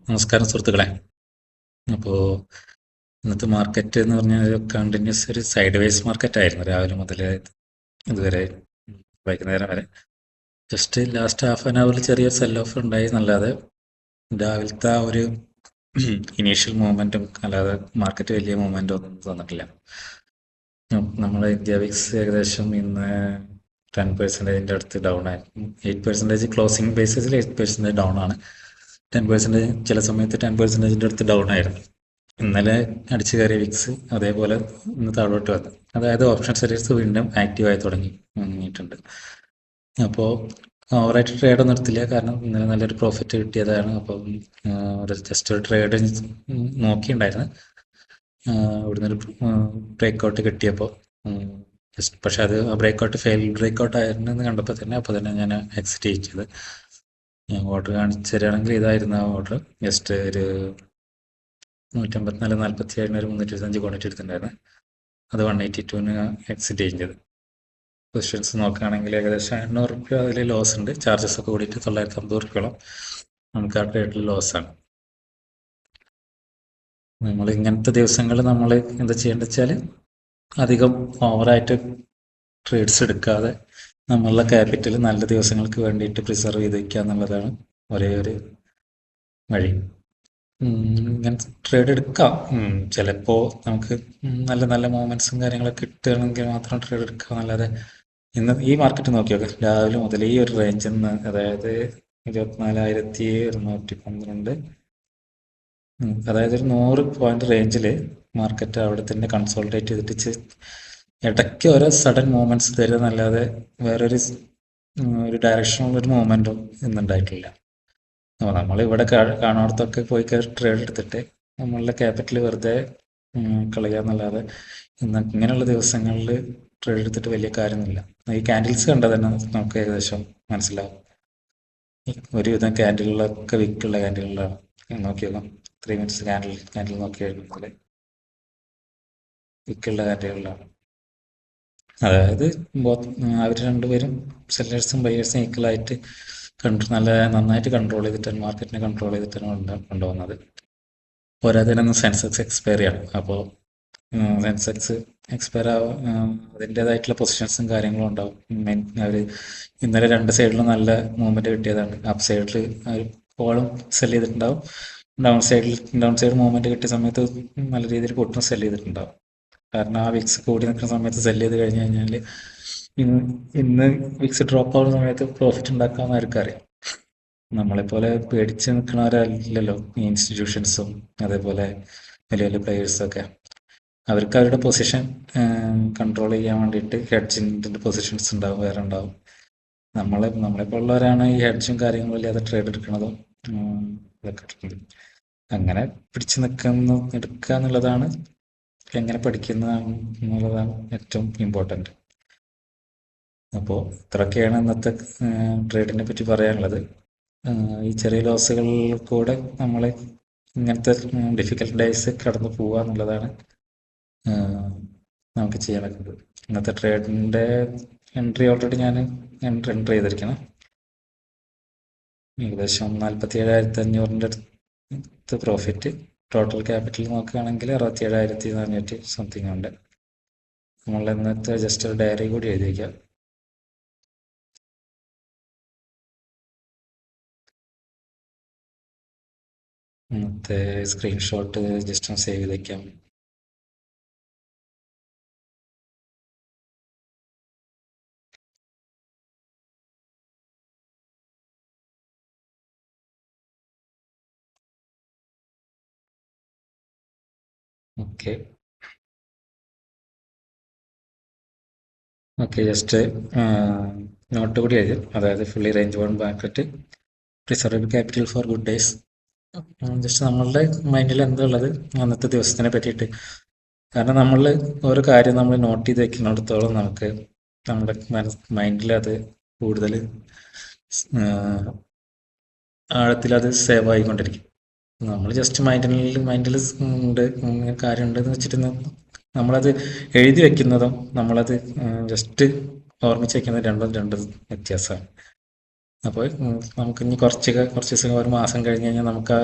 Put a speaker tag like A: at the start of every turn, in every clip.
A: നമസ്കാരം സുഹൃത്തുക്കളെ. അപ്പോൾ ഇന്നത്തെ മാർക്കറ്റ് എന്ന് പറഞ്ഞാൽ ഒരു കണ്ടിന്യൂസ് ഒരു സൈഡ് വേസ് മാർക്കറ്റ് ആയിരുന്നു രാവിലെ മുതൽ ഇതുവരെ, വൈകുന്നേരം വരെ. ജസ്റ്റ് ലാസ്റ്റ് ഹാഫ് ആൻ അവറിൽ ചെറിയൊരു സെൽ ഓഫ് ഉണ്ടായി എന്നല്ലാതെ രാവിലത്തെ ആ ഒരു ഇനീഷ്യൽ മൂവ്മെൻറ്റും അല്ലാതെ മാർക്കറ്റ് വലിയ മൂവ്മെൻറ്റും ഒന്നും തന്നിട്ടില്ല. നമ്മുടെ ഇന്ത്യ വിക്സ് ഏകദേശം ഇന്ന് 10% അടുത്ത് ഡൗൺ ആയി. 8% ക്ലോസിംഗ് ബേസിസിൽ 8% ഡൗൺ ആണ്. 10% ചില സമയത്ത് 10% അടുത്ത് ഡൗൺ ആയിരുന്നു. ഇന്നലെ അടിച്ചു കയറിയ വിക്സ് അതേപോലെ ഇന്ന് താഴോട്ട് വന്നു. അതായത് ഓപ്ഷൻ സെല്ലേഴ്സ് വീണ്ടും ആക്റ്റീവായി തുടങ്ങിയിട്ടുണ്ട്. അപ്പോൾ ഓവറായിട്ട് ട്രേഡ് ഒന്നും എടുത്തില്ല, കാരണം ഇന്നലെ നല്ലൊരു പ്രോഫിറ്റ് കിട്ടിയതാണ്. അപ്പം ജസ്റ്റ് ഒരു ട്രേഡ് നോക്കിയിട്ടുണ്ടായിരുന്നു. ഇവിടുന്ന് ഒരു ബ്രേക്ക് ഔട്ട് കിട്ടിയപ്പോൾ ജസ്റ്റ്, പക്ഷെ അത് ബ്രേക്ക് ഔട്ട് ബ്രേക്ക് ഔട്ട് ആയിരുന്നെന്ന് കണ്ടപ്പോൾ തന്നെ അപ്പോൾ തന്നെ ഞാൻ എക്സിറ്റ് ചെയ്തത്. ഞാൻ ഓർഡർ കാണിച്ചു തരികയാണെങ്കിൽ ഇതായിരുന്നു ആ ഓർഡർ. ജസ്റ്റ് ഒരു 154.47 ഒരു 325 ക്വാണ്ടിറ്റി എടുത്തിട്ടുണ്ടായിരുന്നു. അത് 182 എക്സിറ്റ് ചെയ്തത്. പൊസിഷൻസ് നോക്കുകയാണെങ്കിൽ ഏകദേശം 800 റുപ്യ അതിൽ ലോസ് ഉണ്ട്. ചാർജസ് ഒക്കെ കൂടിയിട്ട് 950 റുപ്യോളം നമുക്ക് ആ ട്രേഡിൽ ലോസാണ്. നമ്മൾ ഇങ്ങനത്തെ ദിവസങ്ങൾ നമ്മൾ എന്താ ചെയ്യേണ്ടത് വെച്ചാൽ, അധികം ഓവറായിട്ട് ട്രേഡ്സ് എടുക്കാതെ നമ്മളുടെ ക്യാപിറ്റൽ നല്ല ദിവസങ്ങൾക്ക് വേണ്ടിയിട്ട് പ്രിസർവ് ചെയ്ത് വയ്ക്കുക എന്നുള്ളതാണ് ഒരേ ഒരു വഴി. ഇങ്ങനെ ട്രേഡ് എടുക്കാം. ചിലപ്പോൾ നമുക്ക് നല്ല നല്ല മൂവ്മെന്റ്സും കാര്യങ്ങളൊക്കെ കിട്ടുകയാണെങ്കിൽ മാത്രം ട്രേഡ് എടുക്കാം. അല്ലാതെ ഇന്ന് ഈ മാർക്കറ്റ് നോക്കിയൊക്കെ രാവിലെ മുതൽ ഈ ഒരു റേഞ്ചിൽ നിന്ന്, അതായത് 24,112, അതായത് ഒരു 100 പോയിന്റ് റേഞ്ചിൽ മാർക്കറ്റ് അവിടെ തന്നെ കൺസോൾട്ടേറ്റ് ചെയ്തിട്ട് ഇടയ്ക്ക് ഓരോ സഡൻ മൂവ്മെന്റ്സ് തരുന്നല്ലാതെ വേറൊരു ഒരു ഡയറക്ഷനുള്ളൊരു മൂവ്മെന്റും ഇന്നുണ്ടായിട്ടില്ല. അപ്പോൾ നമ്മളിവിടെ കാണാടത്തൊക്കെ പോയി കയറി ട്രേഡ് എടുത്തിട്ട് നമ്മളുടെ ക്യാപിറ്റൽ വെറുതെ കളയാന്നല്ലാതെ ഇങ്ങനെയുള്ള ദിവസങ്ങളിൽ ട്രേഡ് എടുത്തിട്ട് വലിയ കാര്യമൊന്നുമില്ല. ഈ ക്യാൻഡിൽസ് കണ്ടാൽ തന്നെ നമുക്ക് ഏകദേശം മനസ്സിലാവും. ഒരുവിധം ക്യാൻഡിലുകളൊക്കെ വിക്കുള്ള ക്യാൻഡിലുകളാണ്. നോക്കിയേക്കാം, 3 മിനിറ്റ്സ് ക്യാൻഡിൽ നോക്കി കഴിഞ്ഞാൽ വിക്കുള്ള ക്യാൻഡിലുകളാണ്. അതായത് അവർ രണ്ടുപേരും സെല്ലേഴ്സും ബയേഴ്സും ഈക്വലായിട്ട് നന്നായിട്ട് കൺട്രോൾ ചെയ്തിട്ടാണ് മാർക്കറ്റിനെ കൺട്രോൾ ചെയ്തിട്ടാണ് കൊണ്ടുപോകുന്നത്. പോരാതെ തന്നെ സെൻസെക്സ് എക്സ്പയറി ആണ്. അപ്പോൾ സെൻസെക്സ് എക്സ്പയർ അതിൻ്റെതായിട്ടുള്ള പൊസിഷൻസും കാര്യങ്ങളും ഉണ്ടാവും. അവർ ഇന്നലെ രണ്ട് സൈഡിലും നല്ല മൂവ്മെന്റ് കിട്ടിയതാണ്. അപ്പ് സൈഡിൽ കോളും സെൽ ചെയ്തിട്ടുണ്ടാവും, ഡൗൺ സൈഡ് മൂവ്മെന്റ് കിട്ടിയ സമയത്ത് നല്ല രീതിയിൽ പൊട്ടും സെൽ ചെയ്തിട്ടുണ്ടാവും. കാരണം ആ വിക്സ് കൂടി നിൽക്കുന്ന സമയത്ത് സെൽ ചെയ്ത് കഴിഞ്ഞ് കഴിഞ്ഞാൽ ഇന്ന് വിക്സ് ഡ്രോപ്പ് ആവുന്ന സമയത്ത് പ്രോഫിറ്റ് ഉണ്ടാക്കാമെന്ന് ആർക്കറിയാം. നമ്മളെപ്പോലെ പേടിച്ച് നിൽക്കുന്നവരല്ലല്ലോ ഈ ഇൻസ്റ്റിറ്റ്യൂഷൻസും അതേപോലെ വലിയ വലിയ പ്ലെയേഴ്സൊക്കെ. അവർക്ക് അവരുടെ പൊസിഷൻ കൺട്രോൾ ചെയ്യാൻ വേണ്ടിയിട്ട് ഹെഡ്ജിൻ്റെ പൊസിഷൻസ് ഉണ്ടാവും, വേറെ ഉണ്ടാവും. നമ്മളെപ്പോലുള്ളവരാണ് ഈ ഹെഡ്ജും കാര്യങ്ങളും ഇല്ലാതെ ട്രേഡ് എടുക്കുന്നതും ഇതൊക്കെ. അങ്ങനെ പിടിച്ചു എടുക്കുക എന്നുള്ളതാണ്, എങ്ങനെ പഠിക്കുന്നതാണ് എന്നുള്ളതാണ് ഏറ്റവും ഇമ്പോർട്ടൻ്റ്. അപ്പോൾ ഇത്രയൊക്കെയാണ് ഇന്നത്തെ ട്രേഡിനെ പറ്റി പറയാനുള്ളത്. ഈ ചെറിയ ലോസുകളിൽ കൂടെ നമ്മൾ ഇങ്ങനത്തെ ഡിഫിക്കൽട്ട് ഡേയ്സ് കടന്നു പോവുക എന്നുള്ളതാണ് നമുക്ക് ചെയ്യാൻ പറ്റുന്നത്. ഇന്നത്തെ ട്രേഡിൻ്റെ എൻട്രി ഓൾറെഡി ഞാൻ എൻട്രി ചെയ്തിരിക്കണം. ഏകദേശം 47,500 അടുത്ത് പ്രോഫിറ്റ്. ടോട്ടൽ ക്യാപിറ്റൽ നോക്കുകയാണെങ്കിൽ 67,400 സംതിങ് ഉണ്ട്. നമ്മൾ ഇന്നത്തെ ജസ്റ്റ് ഒരു ഡയറി കൂടി എഴുതി വയ്ക്കാം. ഇന്നത്തെ സ്ക്രീൻഷോട്ട് ജസ്റ്റ് ഒന്ന് സേവ് ചെയ്ത് വയ്ക്കാം. ഓക്കെ ജസ്റ്റ് നോട്ട് കൂടി എഴുതി, അതായത് fully range bound market, preserved capital four good days. Just നമ്മളുടെ മൈൻഡിൽ എന്തുള്ളത് അന്നത്തെ ദിവസത്തിനെ പറ്റിയിട്ട്. കാരണം നമ്മൾ ഓരോ കാര്യം നമ്മൾ നോട്ട് ചെയ്ത് വെക്കുന്നിടത്തോളം നമുക്ക് നമ്മുടെ മൈൻഡിൽ അത് കൂടുതൽ ആഴത്തിൽ അത് സേവ് ആയിക്കൊണ്ടിരിക്കും. നമ്മൾ ജസ്റ്റ് മൈൻഡിൽ ഉണ്ട് കാര്യം ഉണ്ടെന്ന് വെച്ചിട്ട് നമ്മളത് എഴുതി വെക്കുന്നതും നമ്മളത് ജസ്റ്റ് ഓർമ്മിച്ച് വെക്കുന്നത് രണ്ടും വ്യത്യാസമാണ്. അപ്പോൾ നമുക്ക് ഇനി കുറച്ച് ദിവസം ഒരു മാസം കഴിഞ്ഞ് കഴിഞ്ഞാൽ നമുക്ക്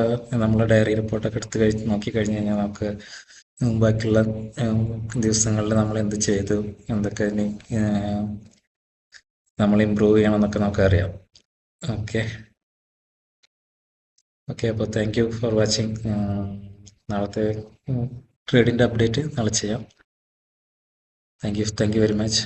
A: നമ്മളെ ഡയറി റിപ്പോർട്ടൊക്കെ എടുത്ത് നോക്കി കഴിഞ്ഞ് കഴിഞ്ഞാൽ നമുക്ക് ബാക്കിയുള്ള ദിവസങ്ങളിൽ നമ്മൾ എന്ത് ചെയ്തു, എന്തൊക്കെ ഇനി നമ്മൾ ഇമ്പ്രൂവ് ചെയ്യണമെന്നൊക്കെ നമുക്ക് അറിയാം. ഓക്കെ ഓക്കെ, അപ്പോൾ താങ്ക് യു ഫോർ വാച്ചിങ്. നാളത്തെ ട്രേഡിൻ്റെ അപ്ഡേറ്റ് നാളെ ചെയ്യാം. Thank you very much.